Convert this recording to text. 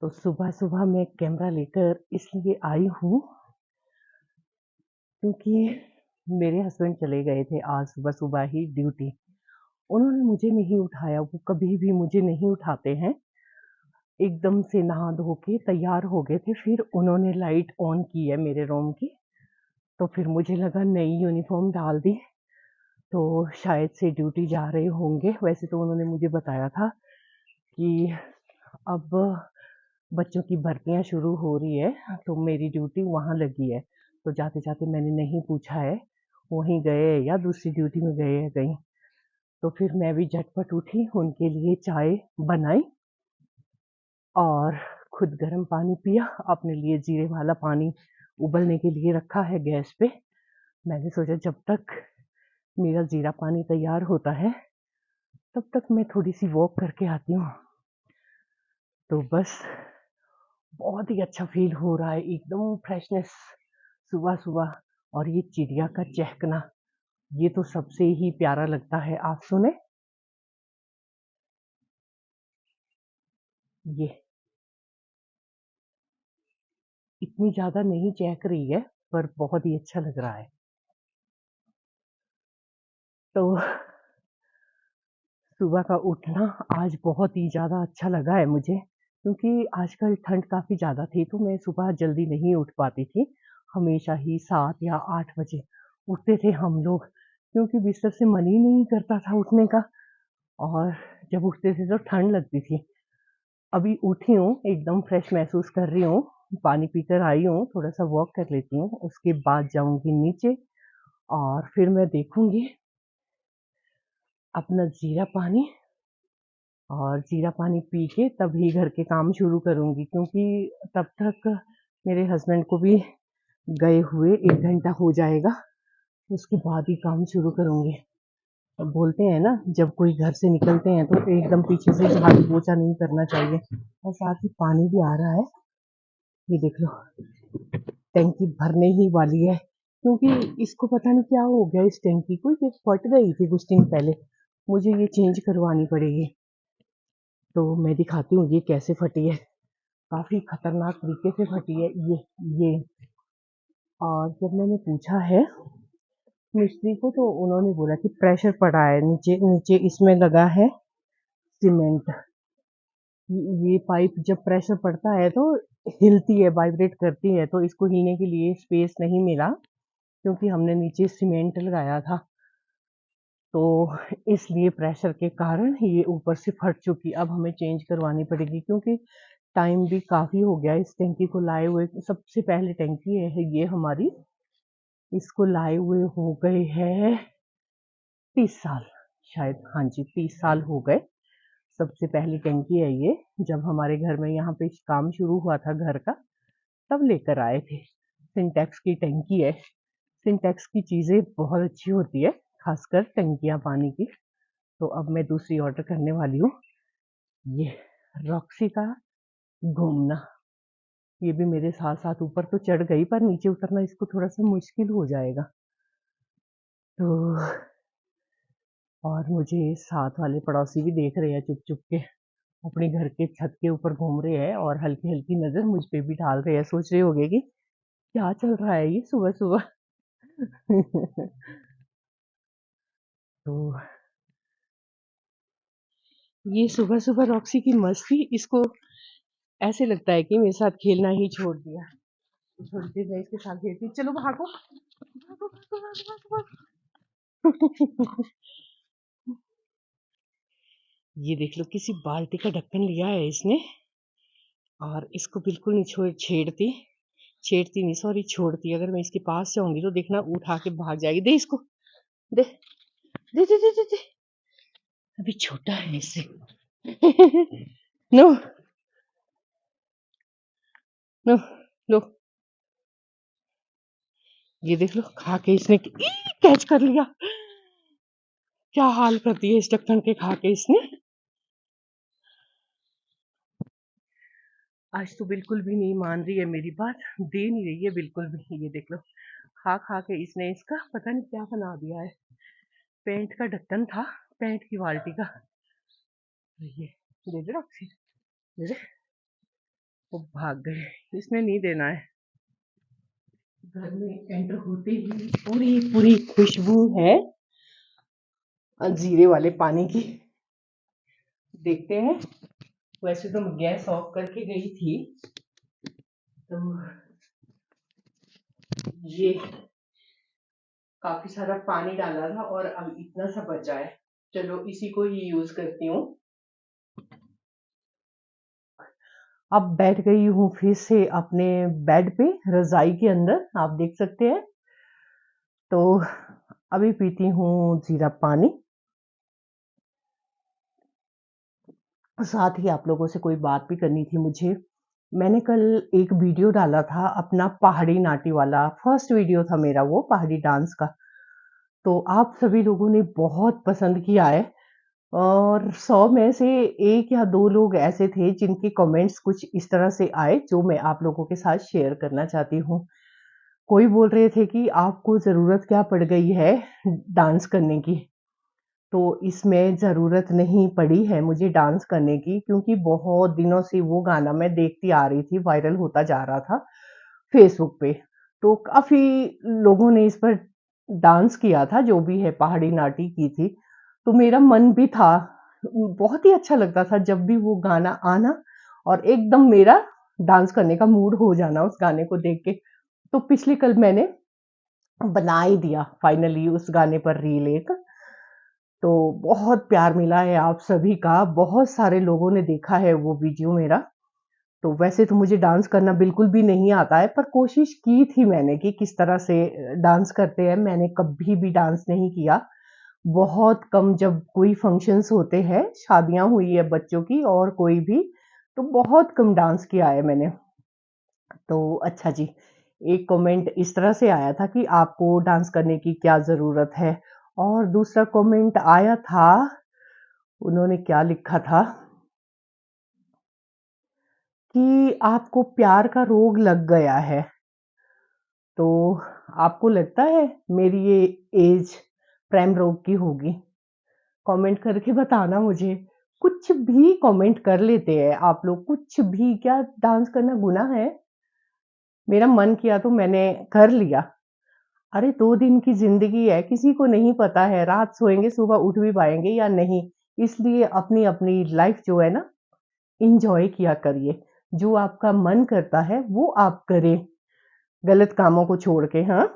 तो सुबह-सुबह मैं कैमरा लेकर इसलिए आई हूँ क्योंकि मेरे हस्बैंड चले गए थे आज सुबह-सुबह ही ड्यूटी। उन्होंने मुझे नहीं उठाया, वो कभी भी मुझे नहीं उठाते हैं। एकदम से नहा धो के तैयार हो गए थे, फिर उन्होंने लाइट ऑन की है मेरे रूम की, तो फिर मुझे लगा नई यूनिफ़ॉर्म डाल दी, तो शायद से ड्यूटी जा रहे होंगे। वैसे तो उन्होंने मुझे बताया था कि अब बच्चों की भर्तियाँ शुरू हो रही है, तो मेरी ड्यूटी वहाँ लगी है। तो जाते-जाते मैंने नहीं पूछा है, वहीं गए या दूसरी ड्यूटी में गए या कहीं। तो फिर मैं भी झटपट उठी, उनके लिए चाय बनाई और खुद गर्म पानी पिया। अपने लिए जीरे वाला पानी उबलने के लिए रखा है गैस पे। मैंने सोचा जब तक मेरा जीरा पानी तैयार होता है, तब तक मैं थोड़ी-सी वॉक करके आती हूँ। तो बस बहुत ही अच्छा फ़ील हो रहा है, एकदम फ्रेशनेस सुबह-सुबह और ये चिड़िया का चहकना, ये तो सबसे ही प्यारा लगता है। आप सुने? ये इतनी ज़्यादा नहीं चहक रही है, पर बहुत ही अच्छा लग रहा है। तो सुबह का उठना आज बहुत ही ज़्यादा अच्छा लगा है मुझे, क्योंकि आजकल ठंड काफ़ी ज़्यादा थी, तो मैं सुबह जल्दी नहीं उठ पाती थी। हमेशा ही 7 या 8 बजे उठते थे हम लोग, क्योंकि बिस्तर से मन ही नहीं करता था उठने का और जब उठते थे तो ठंड लगती थी। अभी उठी हूँ, एकदम फ्रेश महसूस कर रही हूँ, पानी पीकर आई हूँ, थोड़ा-सा वॉक कर लेती हूँ, उसके बाद जाऊँगी नीचे और फिर मैं देखूँगी अपना जीरा पानी और जीरा पानी पी के तभी घर के काम शुरू करूँगी, क्योंकि तब तक मेरे हस्बैंड को भी गए हुए 1 घंटा हो जाएगा, उसके बाद ही काम शुरू करूँगी। बोलते हैं ना, जब कोई घर से निकलते हैं तो एकदम पीछे से झाड़ू पोछा नहीं करना चाहिए। और साथ ही पानी भी आ रहा है, ये देख लो, टंकी भरने ही वाली है, क्योंकि इसको पता नहीं क्या हो गया इस टंकी को, ये फट गई थी कुछ दिन पहले, मुझे ये चेंज करवानी पड़ेगी। तो मैं दिखाती हूँ ये कैसे फटी है, काफ़ी खतरनाक तरीके से फटी है ये। और जब मैंने पूछा है मिस्त्री को, तो उन्होंने बोला कि प्रेशर पड़ा है नीचे नीचे इसमें लगा है सीमेंट। ये पाइप जब प्रेशर पड़ता है तो हिलती है, वाइब्रेट करती है, तो इसको हिलने के लिए स्पेस नहीं मिला, क्योंकि हमने नीचे सीमेंट लगाया था, तो इसलिए प्रेशर के कारण ये ऊपर से फट चुकी। अब हमें चेंज करवानी पड़ेगी, क्योंकि टाइम भी काफ़ी हो गया इस टंकी को लाए हुए। सबसे पहले टंकी है ये हमारी, इसको लाए हुए हो गए हैं 30 साल, शायद, हाँ जी, 30 साल हो गए। सबसे पहली टंकी है ये, जब हमारे घर में यहाँ पे काम शुरू हुआ था घर का, तब लेकर आए थे। सिंटेक्स की टंकी है। सिंटेक्स की चीज़ें बहुत अच्छी होती है, खासकर टंकियाँ पानी की। तो अब मैं दूसरी ऑर्डर करने वाली हूँ, ये रॉक्सी का घूमना। ये भी मेरे साथ-साथ ऊपर तो चढ़ गई, पर नीचे उतरना इसको थोड़ा-सा मुश्किल हो जाएगा। तो और मुझे साथ वाले पड़ोसी भी देख रहे हैं चुप-चुप के, अपने घर के छत के ऊपर घूम रहे हैं और हल्की-हल्की नज़र मुझ पे भी डाल रहे हैं। सोच रहे होंगे कि क्या चल रहा है ये सुबह-सुबह। तो ये सुबह-सुबह रॉक्सी की मस्ती, इसको ऐसे लगता है कि मेरे साथ खेलना ही छोड़ दिया। थोड़ी देर मैं इसके साथ खेलती हूँ। चलो भागो, भागो, भागो, भागो, भागो, भागो। ये देख लो, किसी बाल्टी का ढक्कन लिया है इसने और इसको बिल्कुल नहीं छेड़ती, छेड़ती नहीं, सॉरी, छोड़ती। अगर मैं इसके पास जाऊँगी तो देखना उठा के भाग जाएगी। दे इसको, दे, दे, दे, दे, दे, दे। अभी छोटा है इससे। नो, नो, लो, ये देख लो, खा के इसने कैच कर लिया। क्या हाल कर दिए इस ढक्कन के खा के इसने। आज तो बिल्कुल भी नहीं मान रही है मेरी बात, दे नहीं रही है बिल्कुल भी। ये देख लो, खा खा के इसने इसका पता नहीं क्या बना दिया है। पेंट का ढक्कन था, पेंट की बाल्टी का। ये दे दे रॉक्सी, दे दे। वो भाग गए, इसमें नहीं देना है। घर में एंटर होते ही पूरी पूरी खुशबू है जीरे वाले पानी की। देखते हैं। वैसे तो मैं गैस ऑफ करके गई थी, तो ये काफी सारा पानी डाला था और अब इतना सा बचा है। चलो इसी को ही यूज करती हूँ। अब बैठ गई हूँ फिर से अपने बेड पे, रजाई के अंदर, आप देख सकते हैं। तो अभी पीती हूँ जीरा पानी। साथ ही आप लोगों से कोई बात भी करनी थी मुझे। मैंने कल एक वीडियो डाला था अपना पहाड़ी नाटी वाला, फर्स्ट वीडियो था मेरा वो पहाड़ी डांस का। तो आप सभी लोगों ने बहुत पसंद किया है और 100 में से 1 या 2 लोग ऐसे थे जिनके कमेंट्स कुछ इस तरह से आए जो मैं आप लोगों के साथ शेयर करना चाहती हूँ। कोई बोल रहे थे कि आपको ज़रूरत क्या पड़ गई है डांस करने की? तो इसमें ज़रूरत नहीं पड़ी है मुझे डांस करने की, क्योंकि बहुत दिनों से वो गाना मैं देखती आ रही थी, वायरल होता जा रहा था फेसबुक पे। तो काफ़ी लोगों ने इस पर डांस किया था, जो भी है पहाड़ी नाटी की थी। तो मेरा मन भी था, बहुत ही अच्छा लगता था जब भी वो गाना आना और एकदम मेरा डांस करने का मूड हो जाना उस गाने को देख के। तो पिछले कल मैंने बना ही दिया फाइनली उस गाने पर रील एक। तो बहुत प्यार मिला है आप सभी का, बहुत सारे लोगों ने देखा है वो वीडियो मेरा। तो वैसे तो मुझे डांस करना बिल्कुल भी नहीं आता है, पर कोशिश की थी मैंने कि किस तरह से डांस करते हैं। मैंने कभी भी डांस नहीं किया। बहुत कम जब कोई फंक्शंस होते हैं, शादियाँ हुई है बच्चों की और कोई भी, तो बहुत कम डांस किया है मैंने। तो अच्छा जी, एक कमेंट इस तरह से आया था कि आपको डांस करने की क्या ज़रूरत है? और दूसरा कमेंट आया था, उन्होंने क्या लिखा था कि आपको प्यार का रोग लग गया है। तो आपको लगता है मेरी ये एज प्रेम रोग की होगी? कमेंट करके बताना मुझे। कुछ भी कमेंट कर लेते हैं आप लोग, कुछ भी। क्या डांस करना गुनाह है? मेरा मन किया तो मैंने कर लिया। अरे 2 दिन की ज़िंदगी है, किसी को नहीं पता है रात सोएँगे सुबह उठ भी पाएँगे या नहीं। इसलिए अपनी-अपनी लाइफ़ जो है ना, एन्जॉय किया करिए। जो आपका मन करता है वो आप करें, गलत कामों को छोड़ के, हाँ?